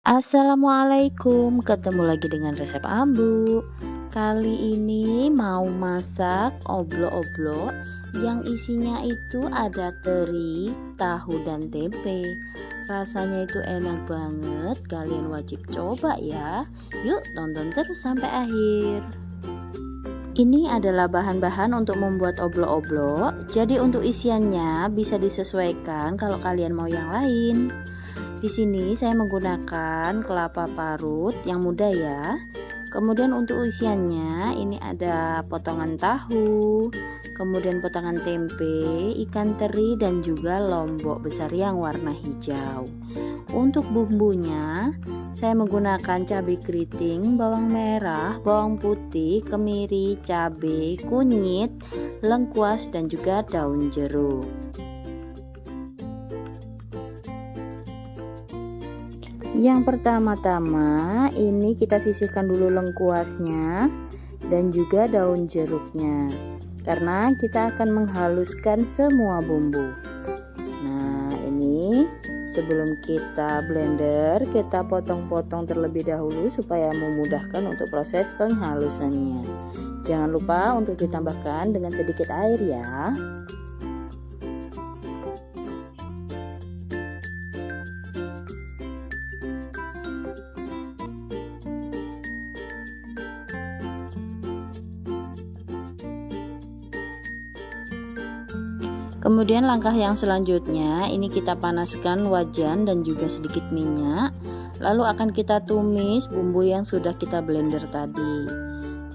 Assalamualaikum, ketemu lagi dengan resep Ambu. Kali ini mau masak oblo-oblo yang isinya itu ada teri, tahu dan tempe. Rasanya itu enak banget, kalian wajib coba ya. Yuk tonton terus sampai akhir. Ini adalah bahan-bahan untuk membuat oblo-oblo. Jadi untuk isiannya bisa disesuaikan kalau kalian mau yang lain. Di sini saya menggunakan kelapa parut yang muda ya. Kemudian untuk isiannya ini ada potongan tahu, kemudian potongan tempe, ikan teri dan juga lombok besar yang warna hijau. Untuk bumbunya saya menggunakan cabai keriting, bawang merah, bawang putih, kemiri, cabai, kunyit, lengkuas dan juga daun jeruk. Yang pertama-tama ini kita sisihkan dulu lengkuasnya dan juga daun jeruknya, karena kita akan menghaluskan semua bumbu. Nah ini sebelum kita blender, kita potong-potong terlebih dahulu supaya memudahkan untuk proses penghalusannya. Jangan lupa untuk ditambahkan dengan sedikit air ya. Kemudian langkah yang selanjutnya ini kita panaskan wajan dan juga sedikit minyak. Lalu akan kita tumis bumbu yang sudah kita blender tadi.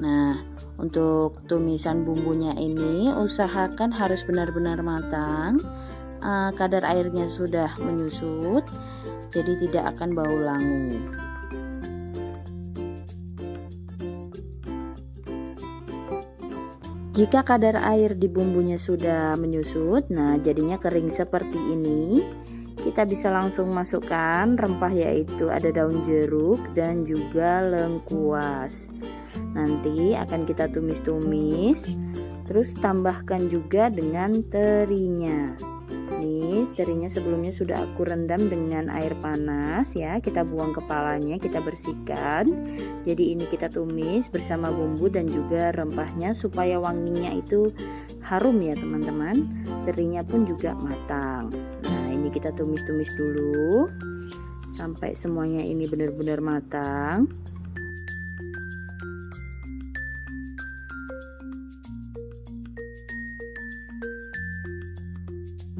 Nah, untuk tumisan bumbunya ini usahakan harus benar-benar matang. Kadar airnya sudah menyusut, jadi tidak akan bau langu. Jika kadar air di bumbunya sudah menyusut, nah jadinya kering seperti ini, kita bisa langsung masukkan rempah yaitu ada daun jeruk dan juga lengkuas. Nanti akan kita tumis-tumis, terus tambahkan juga dengan terinya. Nih terinya sebelumnya sudah aku rendam dengan air panas ya, kita buang kepalanya, kita bersihkan. Jadi ini kita tumis bersama bumbu dan juga rempahnya supaya wanginya itu harum ya teman-teman. Terinya pun juga matang. Nah ini kita tumis-tumis dulu sampai semuanya ini benar-benar matang.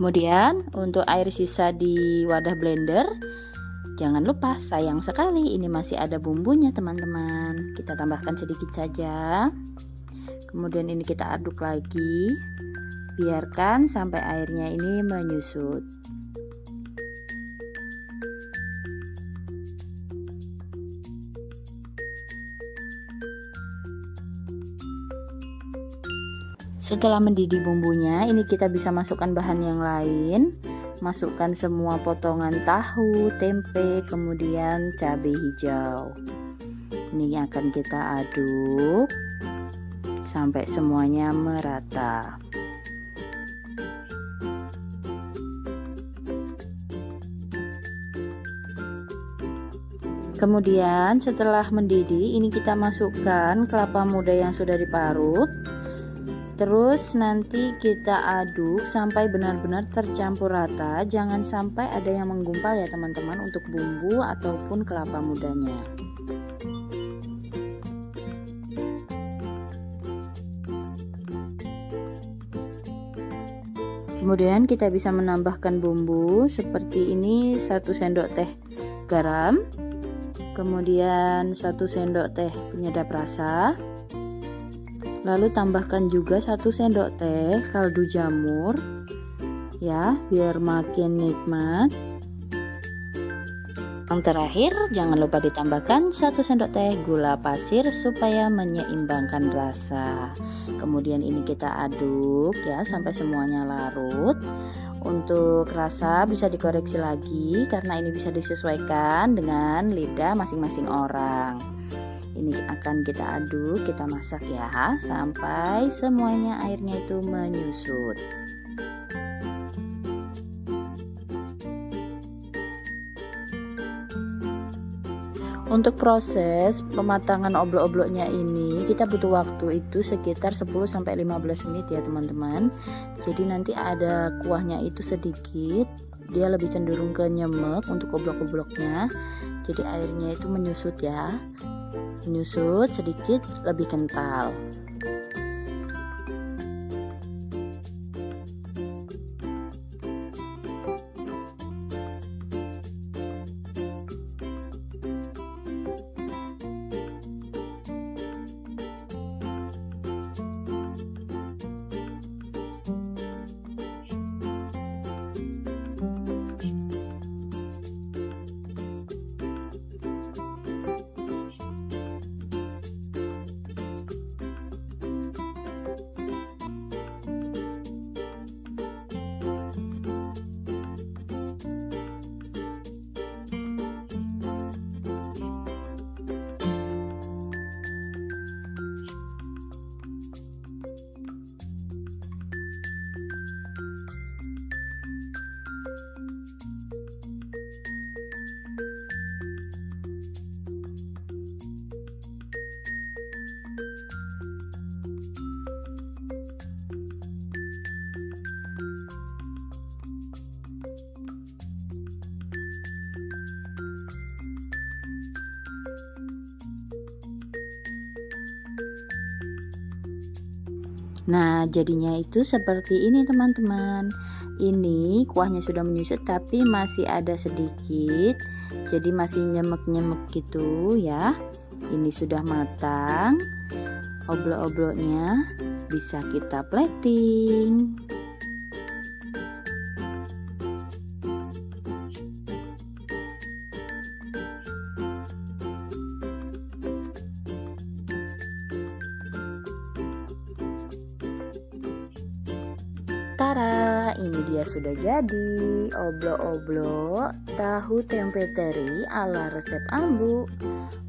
Kemudian untuk air sisa di wadah blender, jangan lupa, sayang sekali ini masih ada bumbunya teman-teman. Kita tambahkan sedikit saja. Kemudian ini kita aduk lagi. Biarkan sampai airnya ini menyusut. Setelah mendidih bumbunya, ini kita bisa masukkan bahan yang lain. Masukkan semua potongan tahu, tempe, kemudian cabai hijau. Ini akan kita aduk sampai semuanya merata. Kemudian setelah mendidih, ini kita masukkan kelapa muda yang sudah diparut. Terus nanti kita aduk sampai benar-benar tercampur rata. Jangan sampai ada yang menggumpal ya teman-teman untuk bumbu ataupun kelapa mudanya. Kemudian kita bisa menambahkan bumbu seperti ini, 1 sendok teh garam, kemudian 1 sendok teh penyedap rasa. Lalu tambahkan juga 1 sendok teh kaldu jamur ya, biar makin nikmat. Yang terakhir jangan lupa ditambahkan 1 sendok teh gula pasir supaya menyeimbangkan rasa. Kemudian ini kita aduk ya sampai semuanya larut. Untuk rasa bisa dikoreksi lagi karena ini bisa disesuaikan dengan lidah masing-masing orang. Ini akan kita aduk, kita masak ya sampai semuanya airnya itu menyusut. Untuk proses pematangan oblok-obloknya ini kita butuh waktu itu sekitar 10-15 menit ya teman-teman. Jadi nanti ada kuahnya itu sedikit, dia lebih cenderung ke nyemek untuk oblok-obloknya. Jadi airnya itu menyusut ya, menyusut sedikit lebih kental. Nah, jadinya itu seperti ini teman-teman. Ini kuahnya sudah menyusut tapi masih ada sedikit, jadi masih nyemek-nyemek gitu ya. Ini sudah matang. Oblok-obloknya bisa kita plating. Tara, ini dia sudah jadi oblok-oblok tahu tempe teri ala resep Ambu.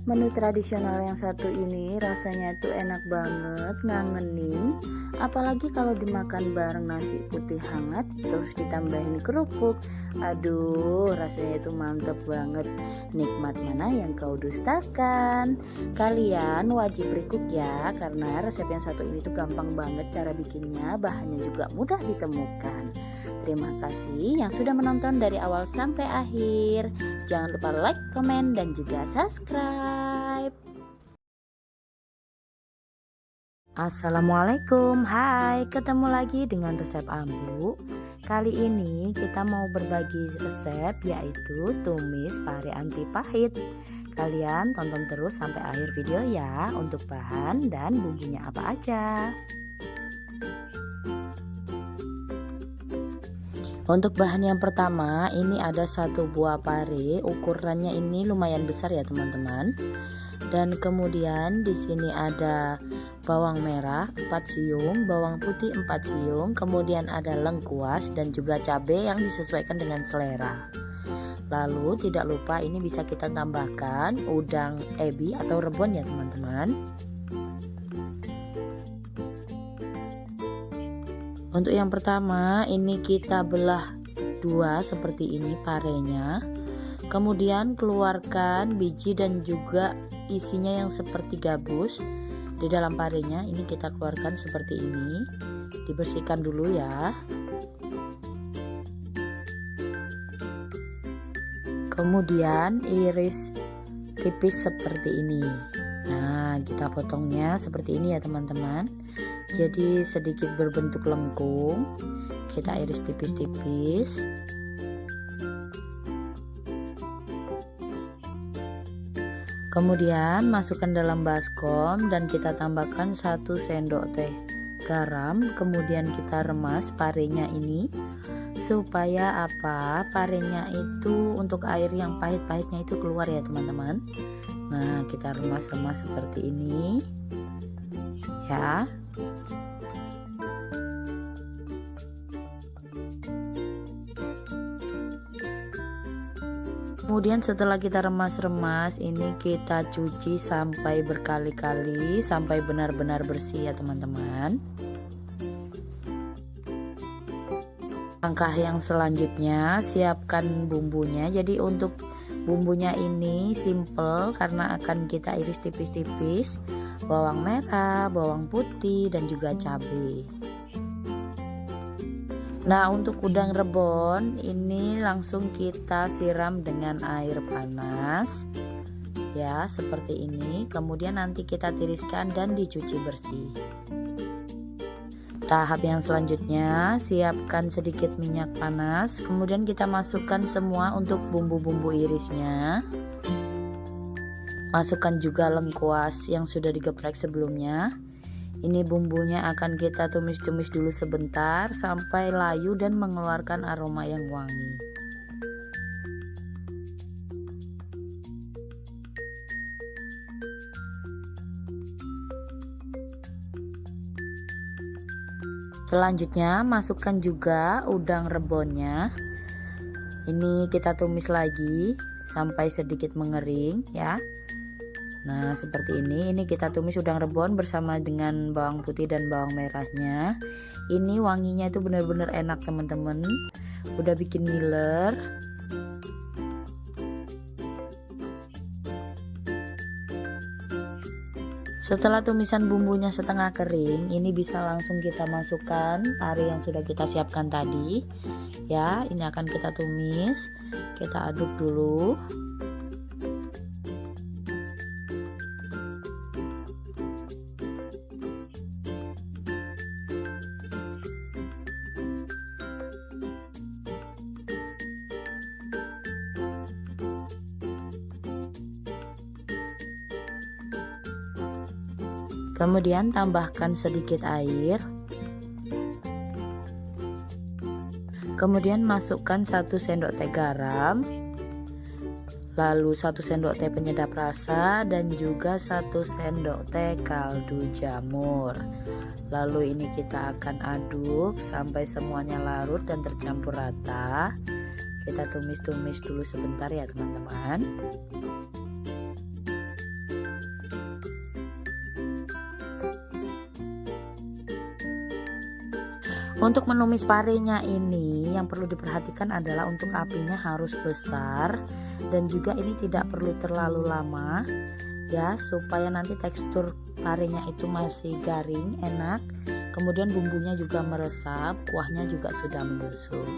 Menu tradisional yang satu ini rasanya tuh enak banget, ngangenin. Apalagi kalau dimakan bareng nasi putih hangat terus ditambahin kerupuk. Aduh, rasanya itu mantep banget. Nikmat mana yang kau dustakan? Kalian wajib recook ya, karena resep yang satu ini tuh gampang banget cara bikinnya, bahannya juga mudah ditemukan. Terima kasih yang sudah menonton dari awal sampai akhir. Jangan lupa like, komen, dan juga subscribe. Assalamualaikum, hai, ketemu lagi dengan resep Ambu. Kali ini kita mau berbagi resep, yaitu tumis pare anti pahit. Kalian tonton terus sampai akhir video ya, untuk bahan dan bumbunya apa aja. Untuk bahan yang pertama, ini ada 1 buah pare, ukurannya ini lumayan besar ya teman-teman. Dan kemudian di sini ada bawang merah 4 siung, bawang putih 4 siung, kemudian ada lengkuas dan juga cabai yang disesuaikan dengan selera. Lalu tidak lupa ini bisa kita tambahkan udang ebi atau rebon ya teman-teman. Untuk yang pertama, ini kita belah 2 seperti ini parenya. Kemudian keluarkan biji dan juga isinya yang seperti gabus di dalam parenya. Ini kita keluarkan seperti ini. Dibersihkan dulu ya. Kemudian iris tipis seperti ini. Nah, kita potongnya seperti ini ya teman-teman. Jadi sedikit berbentuk lengkung. Kita iris tipis-tipis. Kemudian masukkan dalam baskom dan kita tambahkan 1 sendok teh garam. Kemudian kita remas parenya ini supaya apa? Parenya itu untuk air yang pahit-pahitnya itu keluar ya teman-teman. Nah, kita remas-remas seperti ini ya. Kemudian setelah kita remas-remas, ini kita cuci sampai berkali-kali sampai benar-benar bersih ya teman-teman. Langkah yang selanjutnya, siapkan bumbunya. Jadi untuk Bumbunya ini simple karena akan kita iris tipis-tipis, bawang merah, bawang putih, dan juga cabai. Nah, untuk udang rebon ini langsung kita siram dengan air panas ya, seperti ini. Kemudian nanti kita tiriskan dan dicuci bersih. Tahap yang selanjutnya, siapkan sedikit minyak panas, kemudian kita masukkan semua untuk bumbu-bumbu irisnya. Masukkan juga lengkuas yang sudah digeprek sebelumnya. Ini bumbunya akan kita tumis-tumis dulu sebentar sampai layu dan mengeluarkan aroma yang wangi. Selanjutnya masukkan juga udang rebonnya. Ini kita tumis lagi sampai sedikit mengering ya. Nah, seperti ini kita tumis udang rebon bersama dengan bawang putih dan bawang merahnya. Ini wanginya itu benar-benar enak teman-teman. Udah bikin ngiler. Setelah tumisan bumbunya setengah kering, ini bisa langsung kita masukkan pare yang sudah kita siapkan tadi. Ya, ini akan kita tumis, kita aduk dulu. Kemudian tambahkan sedikit air. Kemudian masukkan 1 sendok teh garam. Lalu 1 sendok teh penyedap rasa dan juga 1 sendok teh kaldu jamur. Lalu ini kita akan aduk sampai semuanya larut dan tercampur rata. Kita tumis-tumis dulu sebentar ya teman-teman. Untuk menumis parenya ini yang perlu diperhatikan adalah untuk apinya harus besar dan juga ini tidak perlu terlalu lama ya, supaya nanti tekstur parenya itu masih garing, enak. Kemudian bumbunya juga meresap, kuahnya juga sudah menyusut.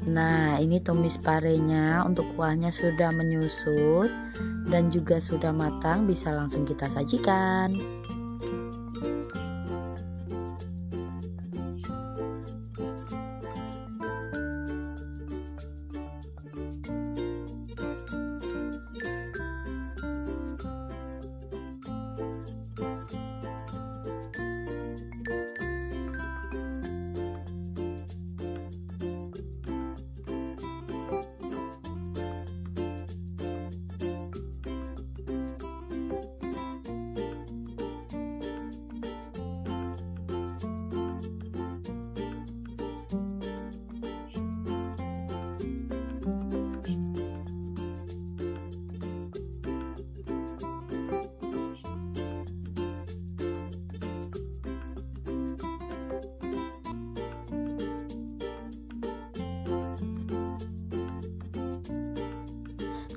Nah, ini tumis parenya untuk kuahnya sudah menyusut dan juga sudah matang, bisa langsung kita sajikan.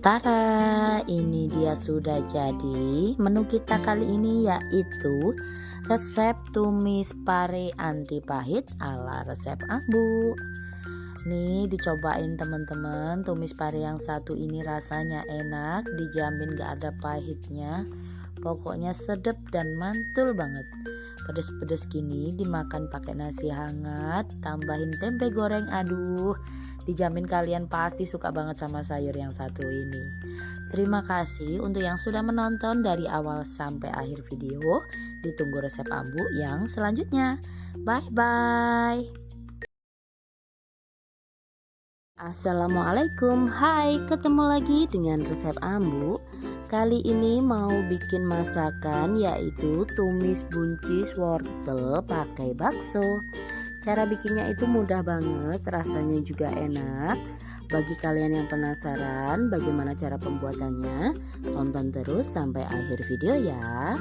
Tara, ini dia sudah jadi. Menu kita kali ini yaitu resep tumis pare anti pahit ala resep Ambu. Nih, dicobain teman-teman, tumis pare yang satu ini rasanya enak, dijamin gak ada pahitnya. Pokoknya sedap dan mantul banget. Pedes-pedes gini dimakan pakai nasi hangat, tambahin tempe goreng, aduh, dijamin kalian pasti suka banget sama sayur yang satu ini. Terima kasih untuk yang sudah menonton dari awal sampai akhir video. Ditunggu resep Ambu yang selanjutnya. Bye bye. Assalamualaikum. Hai, ketemu lagi dengan resep Ambu. Kali ini mau bikin masakan yaitu tumis buncis wortel pakai bakso. Cara bikinnya itu mudah banget, rasanya juga enak. Bagi kalian yang penasaran bagaimana cara pembuatannya, tonton terus sampai akhir video ya.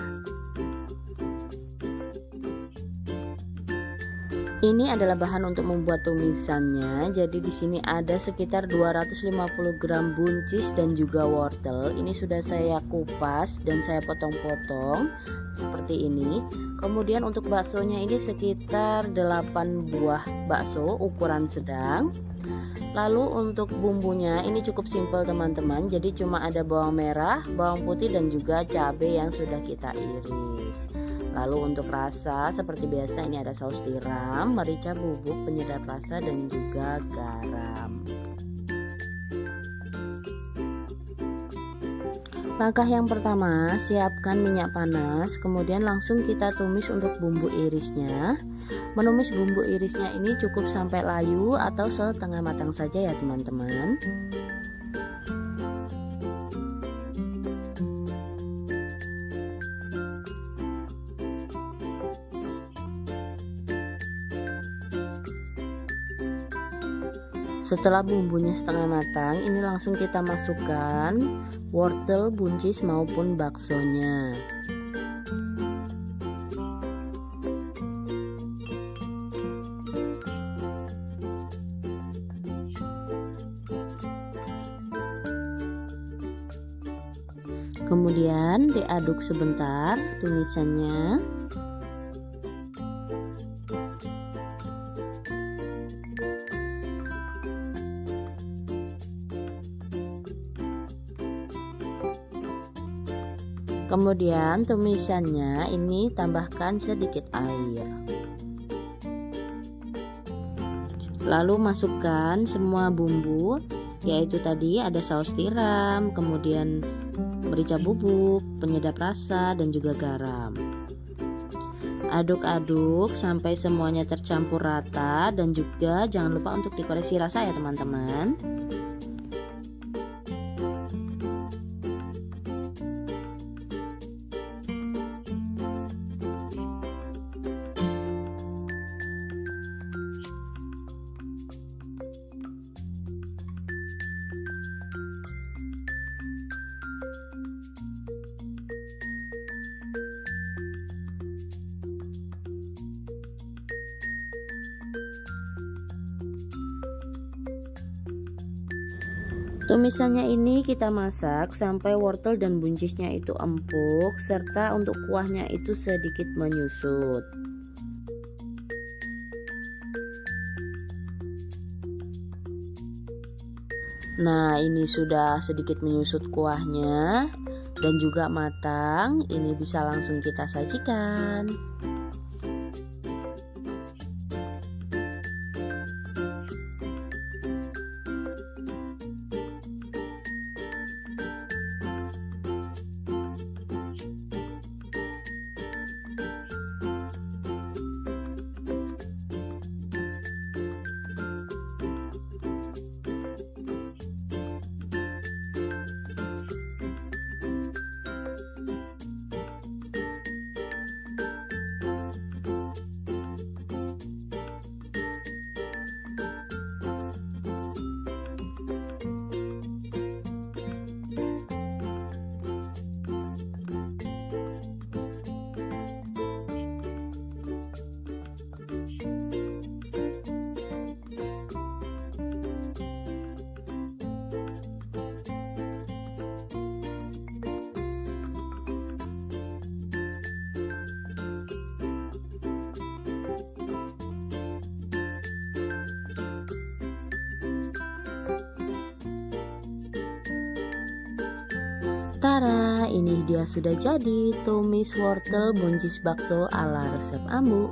Ini adalah bahan untuk membuat tumisannya. Jadi di sini ada sekitar 250 gram buncis dan juga wortel. Ini sudah saya kupas dan saya potong-potong seperti ini. Kemudian untuk baksonya ini sekitar 8 buah bakso ukuran sedang. Lalu untuk bumbunya ini cukup simpel teman-teman. Jadi cuma ada bawang merah, bawang putih dan juga cabai yang sudah kita iris. Lalu untuk rasa seperti biasa ini ada saus tiram, merica bubuk, penyedap rasa dan juga garam. Langkah yang pertama, siapkan minyak panas, kemudian langsung kita tumis untuk bumbu irisnya. Menumis bumbu irisnya ini cukup sampai layu atau setengah matang saja ya teman-teman. Setelah bumbunya setengah matang, ini langsung kita masukkan wortel, buncis maupun baksonya. Kemudian diaduk sebentar tumisannya. Kemudian tumisannya ini tambahkan sedikit air. Lalu masukkan semua bumbu, yaitu tadi ada saus tiram, kemudian merica bubuk, penyedap rasa dan juga garam. Aduk-aduk sampai semuanya tercampur rata dan juga jangan lupa untuk dikoreksi rasa ya teman-teman. Tumisannya ini kita masak sampai wortel dan buncisnya itu empuk serta untuk kuahnya itu sedikit menyusut. Nah, ini sudah sedikit menyusut kuahnya dan juga matang. Ini bisa langsung kita sajikan. Tara, ini dia sudah jadi tumis wortel buncis bakso ala resep Ambu.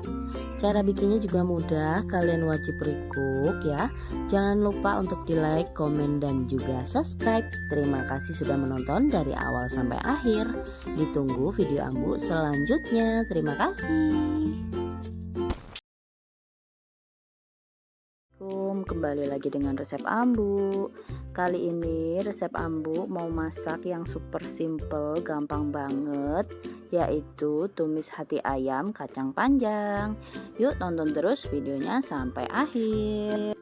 Cara bikinnya juga mudah, kalian wajib recook ya. Jangan lupa untuk di like, komen, dan juga subscribe. Terima kasih sudah menonton dari awal sampai akhir. Ditunggu video Ambu selanjutnya. Terima kasih. Kembali lagi dengan resep Ambu. Kali ini resep Ambu mau masak yang super simple, gampang banget, yaitu tumis hati ayam kacang panjang. Yuk tonton terus videonya sampai akhir.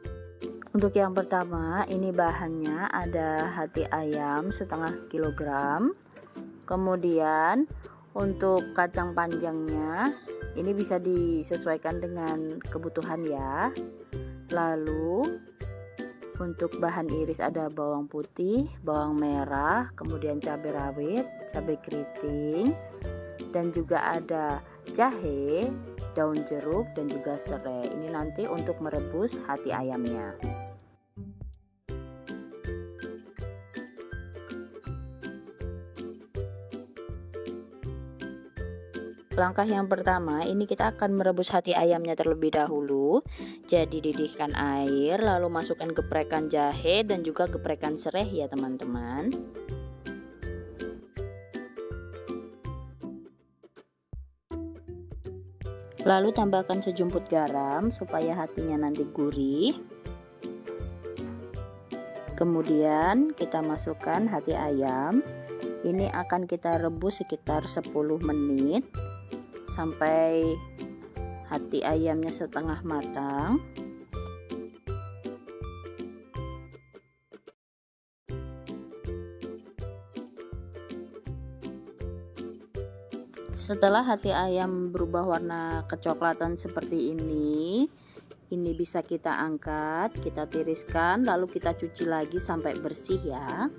Untuk yang pertama, ini bahannya ada hati ayam setengah kilogram. Kemudian Untuk kacang panjangnya ini bisa disesuaikan dengan kebutuhan ya. Lalu untuk bahan iris ada bawang putih, bawang merah, kemudian cabai rawit, cabai keriting, dan juga ada jahe, daun jeruk, dan juga serai. Ini nanti untuk merebus hati ayamnya. Langkah yang pertama, ini kita akan merebus hati ayamnya terlebih dahulu. Jadi didihkan air, lalu masukkan geprekan jahe dan juga geprekan serai ya teman-teman. Lalu tambahkan sejumput garam supaya hatinya nanti gurih. Kemudian kita masukkan hati ayam. Ini akan kita rebus sekitar 10 menit sampai hati ayamnya setengah matang. Setelah hati ayam berubah warna kecoklatan seperti ini bisa kita angkat, kita tiriskan, lalu kita cuci lagi sampai bersih ya.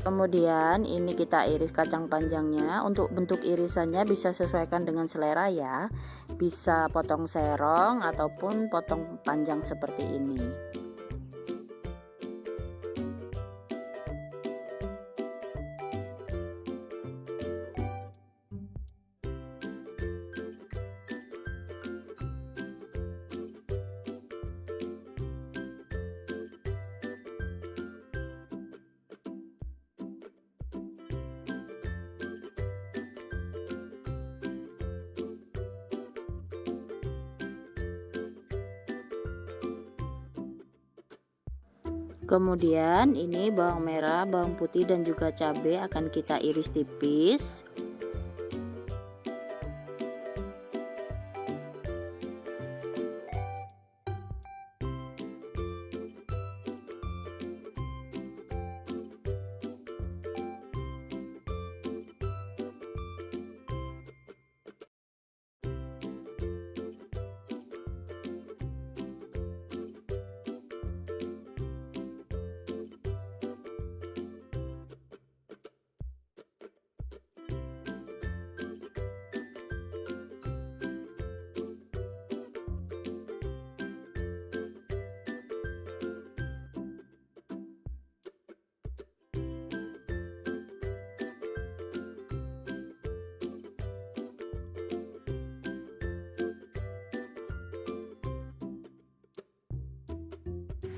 Kemudian ini kita iris kacang panjangnya. Untuk bentuk irisannya bisa sesuaikan dengan selera ya. Bisa potong serong ataupun potong panjang seperti ini. Kemudian ini bawang merah, bawang putih dan juga cabai akan kita iris tipis.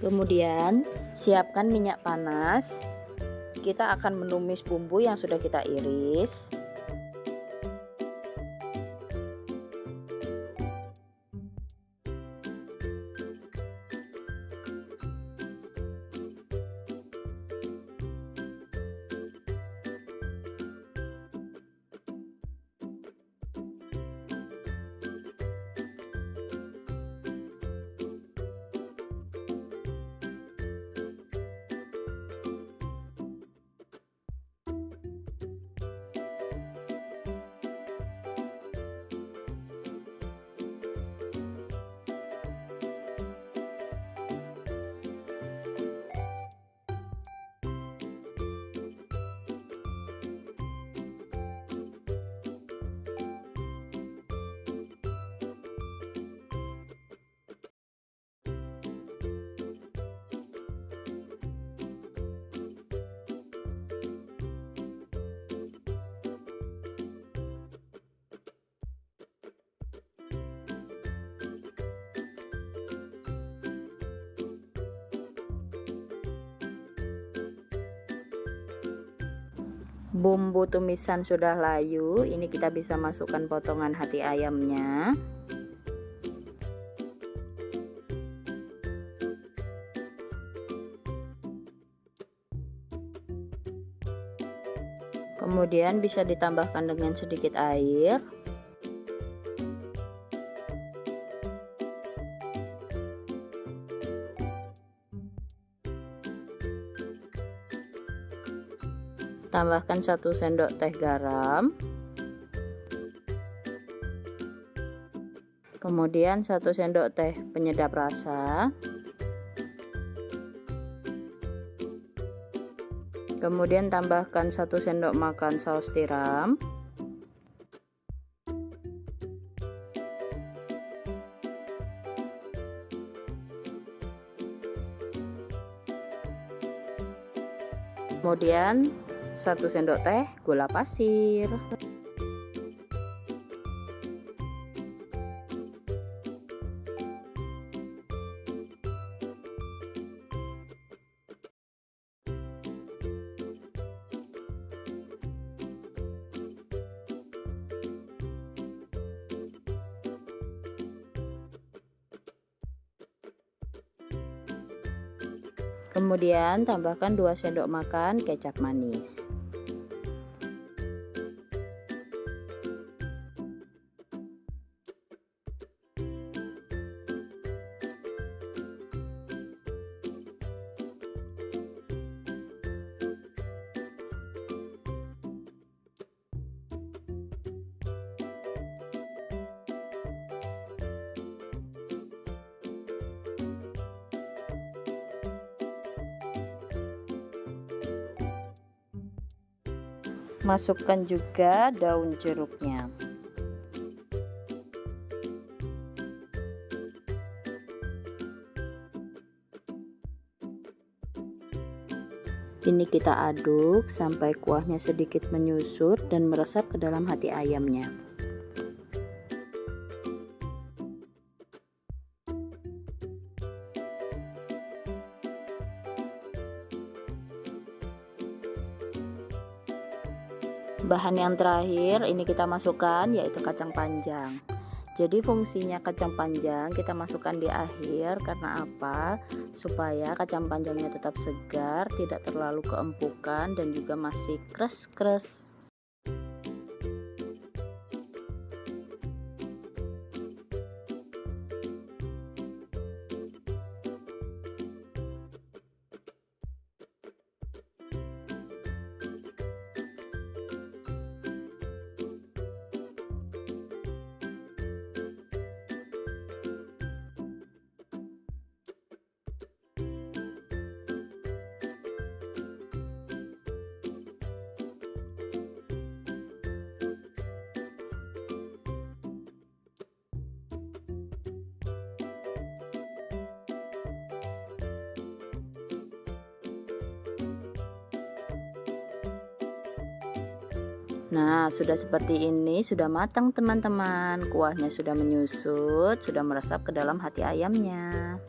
Kemudian siapkan minyak panas. Kita akan menumis bumbu yang sudah kita iris. Bumbu tumisan sudah layu, ini kita bisa masukkan potongan hati ayamnya. Kemudian bisa ditambahkan dengan sedikit air. Tambahkan 1 sendok teh garam. Kemudian 1 sendok teh penyedap rasa. Kemudian tambahkan 1 sendok makan saus tiram. Kemudian 1 sendok teh gula pasir. Kemudian tambahkan 2 sendok makan kecap manis. Masukkan juga daun jeruknya. Ini kita aduk sampai kuahnya sedikit menyusut dan meresap ke dalam hati ayamnya. Bahan yang terakhir ini kita masukkan yaitu kacang panjang. Jadi fungsinya kacang panjang kita masukkan di akhir karena apa? Supaya kacang panjangnya tetap segar, tidak terlalu keempukan dan juga masih kres-kres. Nah, sudah seperti ini, sudah matang teman-teman. Kuahnya sudah menyusut, sudah meresap ke dalam hati ayamnya.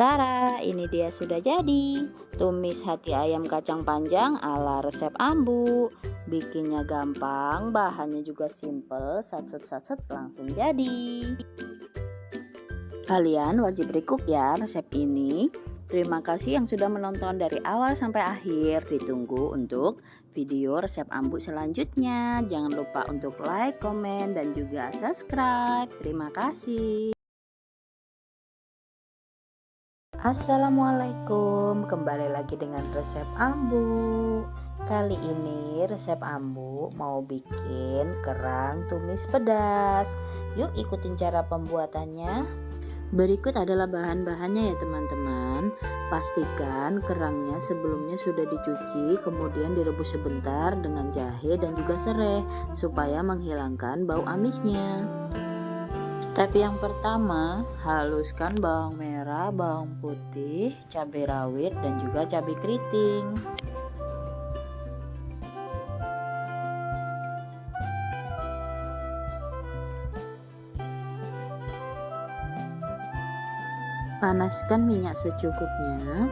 Tara, ini dia sudah jadi. Tumis hati ayam kacang panjang ala resep Ambu. Bikinnya gampang, bahannya juga simple, satset langsung jadi. Kalian wajib recook ya resep ini. Terima kasih yang sudah menonton dari awal sampai akhir. Ditunggu untuk video resep ambu selanjutnya. Jangan lupa untuk like, komen, dan juga subscribe. Terima kasih. Assalamualaikum, kembali lagi dengan resep ambu. Kali ini resep ambu mau bikin kerang tumis pedas. Yuk ikutin cara pembuatannya. Berikut adalah bahan-bahannya ya teman-teman. Pastikan kerangnya sebelumnya sudah dicuci, kemudian direbus sebentar dengan jahe dan juga serai supaya menghilangkan bau amisnya. Step yang pertama, haluskan bawang merah, bawang putih, cabai rawit, dan juga cabai keriting. Panaskan minyak secukupnya.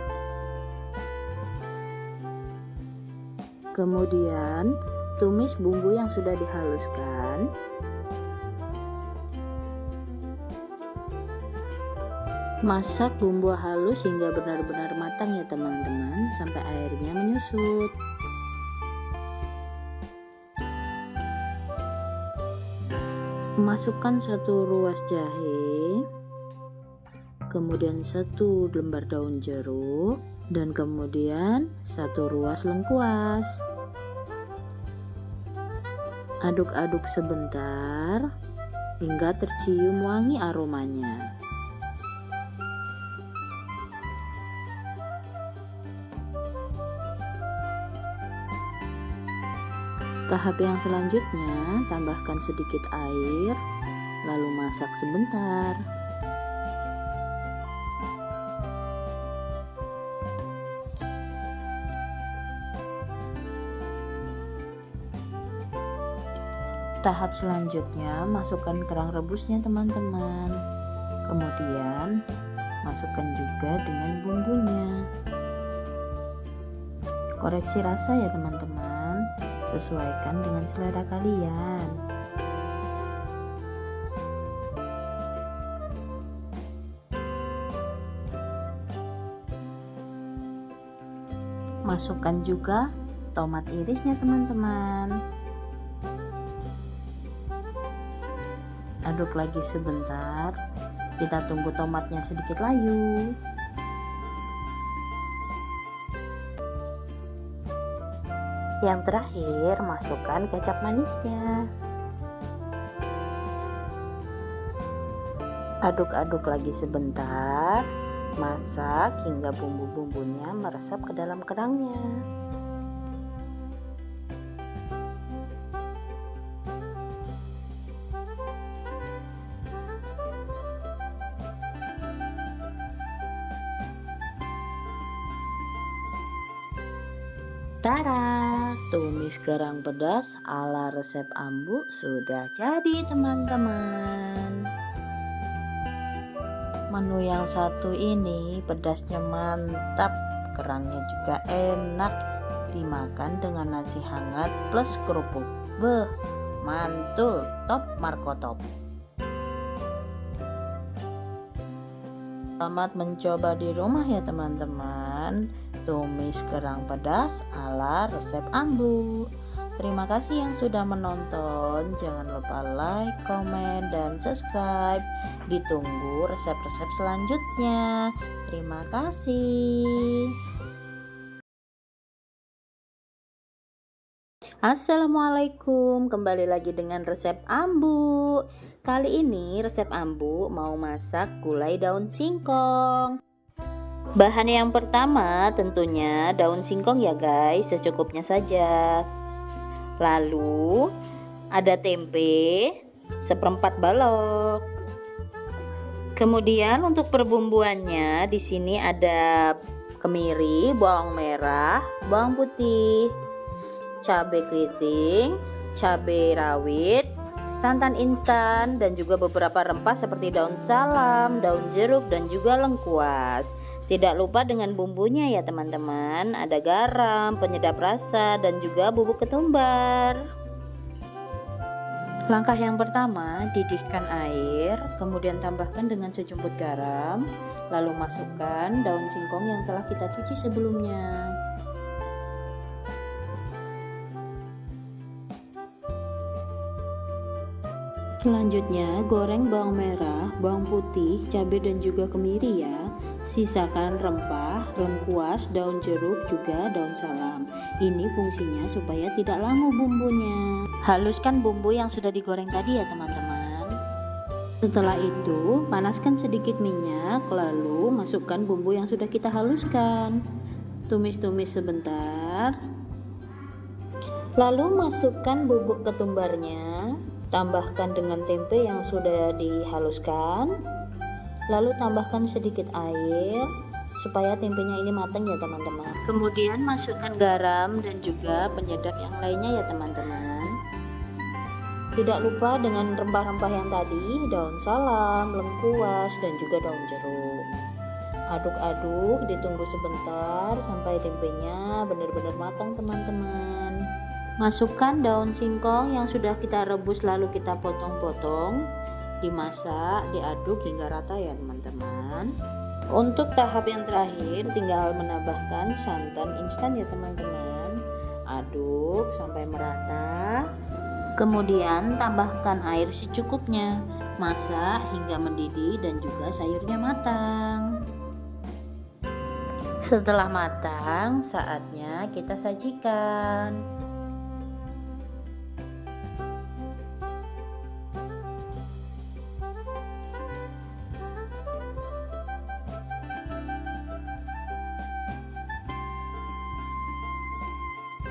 Kemudian, tumis bumbu yang sudah dihaluskan. Masak bumbu halus hingga benar-benar matang ya teman-teman, sampai airnya menyusut. Masukkan 1 ruas jahe, kemudian 1 lembar daun jeruk, dan kemudian 1 ruas lengkuas. Aduk-aduk sebentar hingga tercium wangi aromanya. Tahap yang selanjutnya, tambahkan sedikit air, lalu masak sebentar. Tahap selanjutnya, masukkan kerang rebusnya teman-teman. Kemudian, masukkan juga dengan bumbunya. Koreksi rasa ya teman-teman, sesuaikan dengan selera kalian. Masukkan juga tomat irisnya teman-teman. Aduk lagi sebentar, kita tunggu tomatnya sedikit layu. Yang terakhir, masukkan kecap manisnya. Aduk-aduk lagi sebentar, masak hingga bumbu-bumbunya meresap ke dalam kerangnya. Tara, tumis kerang pedas ala resep ambu sudah jadi teman-teman. Menu yang satu ini pedasnya mantap, kerangnya juga enak, dimakan dengan nasi hangat plus kerupuk. Beh, mantul, top markotop. Selamat mencoba di rumah ya teman-teman. Tumis kerang pedas ala resep ambu. Terima kasih yang sudah menonton. Jangan lupa like, komen, dan subscribe. Ditunggu resep-resep selanjutnya. Terima kasih. Assalamualaikum, kembali lagi dengan resep ambu. Kali ini resep ambu mau masak gulai daun singkong. Bahan yang pertama tentunya daun singkong ya guys, secukupnya saja. Lalu ada tempe 1/4 balok. Kemudian untuk perbumbuannya di sini ada kemiri, bawang merah, bawang putih, cabai keriting, cabai rawit, santan instan, dan juga beberapa rempah seperti daun salam, daun jeruk, dan juga lengkuas. Tidak lupa dengan bumbunya ya teman-teman, ada garam, penyedap rasa, dan juga bubuk ketumbar. Langkah yang pertama, didihkan air, kemudian tambahkan dengan sejumput garam, Lalu masukkan daun singkong yang telah kita cuci sebelumnya. Selanjutnya goreng bawang merah, bawang putih, cabai dan juga kemiri ya. Sisakan rempah, lengkuas, daun jeruk juga daun salam. Ini fungsinya supaya tidak langu bumbunya. Haluskan bumbu yang sudah digoreng tadi ya teman-teman. Setelah itu panaskan sedikit minyak, lalu masukkan bumbu yang sudah kita haluskan. Tumis-tumis sebentar. Lalu masukkan bubuk ketumbarnya. Tambahkan dengan tempe yang sudah dihaluskan. Lalu tambahkan sedikit air supaya tempenya ini matang ya teman-teman. Kemudian masukkan garam dan juga penyedap yang lainnya ya teman-teman. Tidak lupa dengan rempah-rempah yang tadi, daun salam, lengkuas dan juga daun jeruk. Aduk-aduk, ditunggu sebentar sampai tempenya benar-benar matang teman-teman. Masukkan daun singkong yang sudah kita rebus lalu kita potong-potong, dimasak, diaduk hingga rata ya teman-teman. Untuk tahap yang terakhir tinggal menambahkan santan instan ya teman-teman. Aduk sampai merata. Kemudian tambahkan air secukupnya. Masak hingga mendidih dan juga sayurnya matang. Setelah matang, saatnya kita sajikan.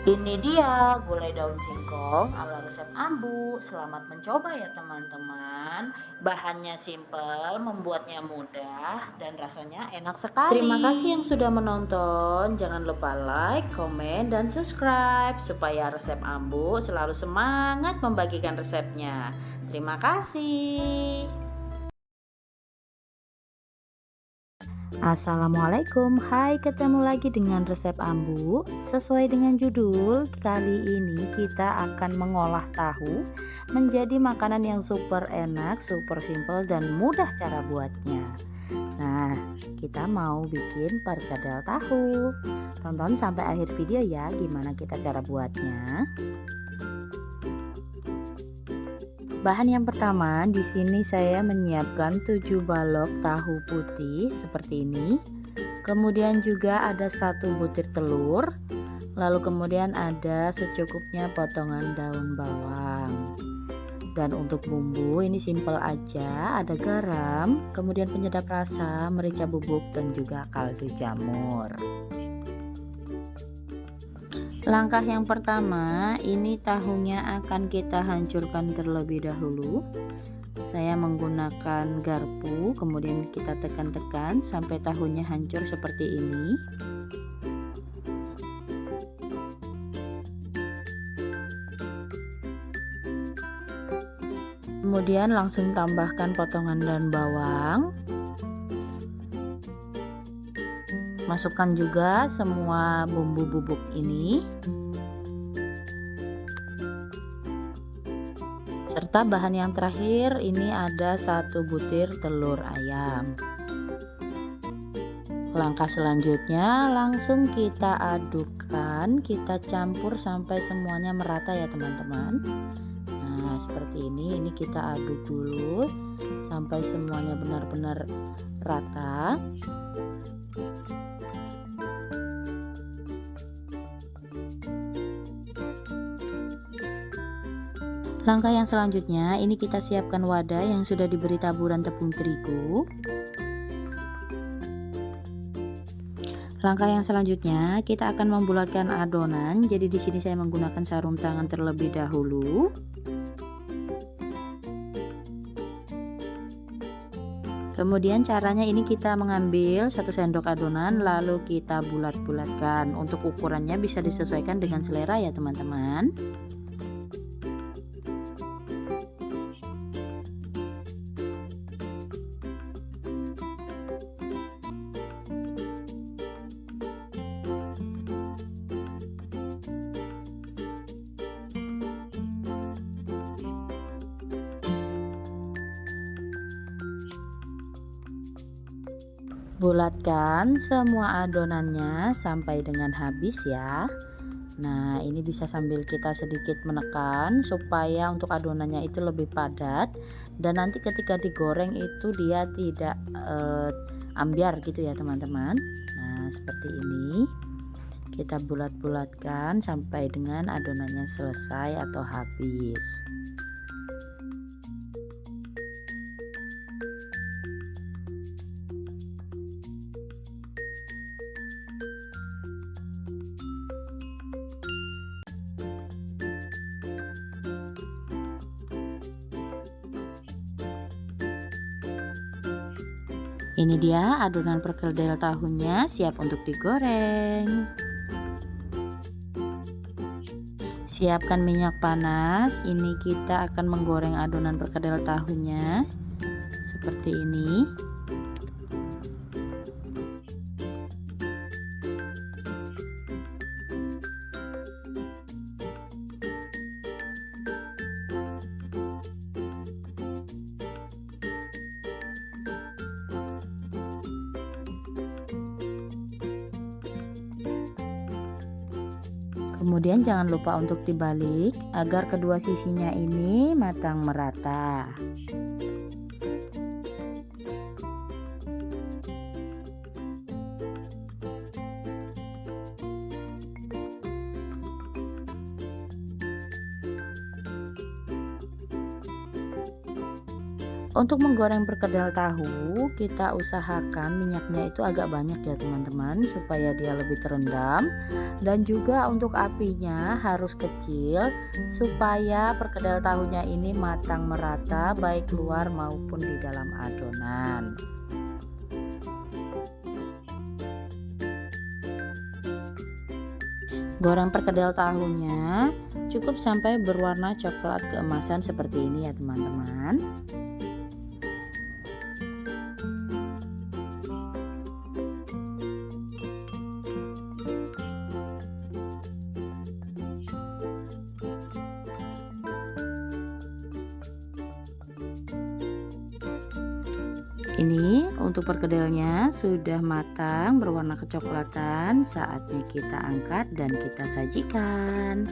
Ini dia gulai daun singkong ala resep Ambu. Selamat mencoba ya teman-teman. Bahannya simpel, membuatnya mudah dan rasanya enak sekali. Terima kasih yang sudah menonton. Jangan lupa like, komen, dan subscribe supaya resep Ambu selalu semangat membagikan resepnya. Terima kasih. Assalamualaikum, hai, ketemu lagi dengan resep Ambu. Sesuai dengan judul, kali ini kita akan mengolah tahu menjadi makanan yang super enak, super simple dan mudah cara buatnya. Nah, kita mau bikin perkedel tahu. Tonton sampai akhir video ya gimana kita cara buatnya. Bahan yang pertama, di sini saya menyiapkan 7 balok tahu putih seperti ini. Kemudian juga ada 1 butir telur. Lalu kemudian ada secukupnya potongan daun bawang. Dan untuk bumbu ini simple aja, ada garam, kemudian penyedap rasa, merica bubuk dan juga kaldu jamur. Langkah yang pertama, ini tahunya akan kita hancurkan terlebih dahulu. Saya menggunakan garpu, kemudian kita tekan-tekan sampai tahunya hancur seperti ini. Kemudian langsung tambahkan potongan daun bawang. Masukkan juga semua bumbu bubuk ini. Serta bahan yang terakhir ini ada 1 butir telur ayam. Langkah selanjutnya langsung kita adukkan, kita campur sampai semuanya merata ya teman-teman. Nah, seperti ini kita aduk dulu sampai semuanya benar-benar rata. Langkah yang selanjutnya, ini kita siapkan wadah yang sudah diberi taburan tepung terigu. Langkah yang selanjutnya, kita akan membulatkan adonan. Jadi di sini saya menggunakan sarung tangan terlebih dahulu. Kemudian caranya ini kita mengambil 1 sendok adonan lalu kita bulat-bulatkan. Untuk ukurannya bisa disesuaikan dengan selera ya teman-teman. Bulatkan semua adonannya sampai dengan habis ya. Nah, ini bisa sambil kita sedikit menekan supaya untuk adonannya itu lebih padat dan nanti ketika digoreng itu dia tidak ambyar gitu ya teman-teman. Nah, seperti ini. Kita bulat-bulatkan sampai dengan adonannya selesai atau habis. Ini dia adonan perkedel tahunya siap untuk digoreng. Siapkan minyak panas. Ini kita akan menggoreng adonan perkedel tahunya seperti ini. Kemudian jangan lupa untuk dibalik agar kedua sisinya ini matang merata. Untuk menggoreng perkedel tahu, kita usahakan minyaknya itu agak banyak ya teman-teman, supaya dia lebih terendam. Dan juga untuk apinya harus kecil, supaya perkedel tahunya ini matang merata baik luar maupun di dalam adonan. Goreng perkedel tahunya cukup sampai berwarna coklat keemasan seperti ini ya teman-teman. Ini untuk perkedelnya sudah matang berwarna kecoklatan, saatnya kita angkat dan kita sajikan.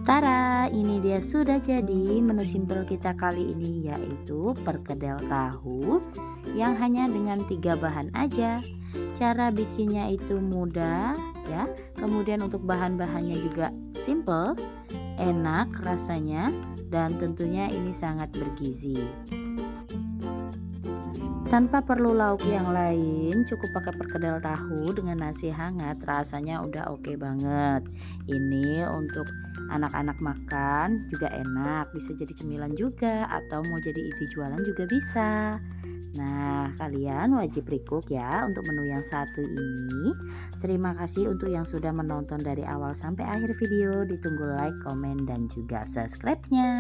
Tara, ini dia sudah jadi menu simpel kita kali ini, yaitu perkedel tahu yang hanya dengan 3 bahan aja. Cara bikinnya itu mudah ya. Kemudian untuk bahan-bahannya juga simple, enak rasanya, dan tentunya ini sangat bergizi. Tanpa perlu lauk yang lain, cukup pakai perkedel tahu dengan nasi hangat, rasanya udah oke banget. Ini untuk anak-anak makan juga enak, bisa jadi cemilan juga atau mau jadi ide jualan juga bisa. Nah, kalian wajib recook ya untuk menu yang satu ini. Terima kasih untuk yang sudah menonton dari awal sampai akhir video. Ditunggu like, komen, dan juga subscribe-nya.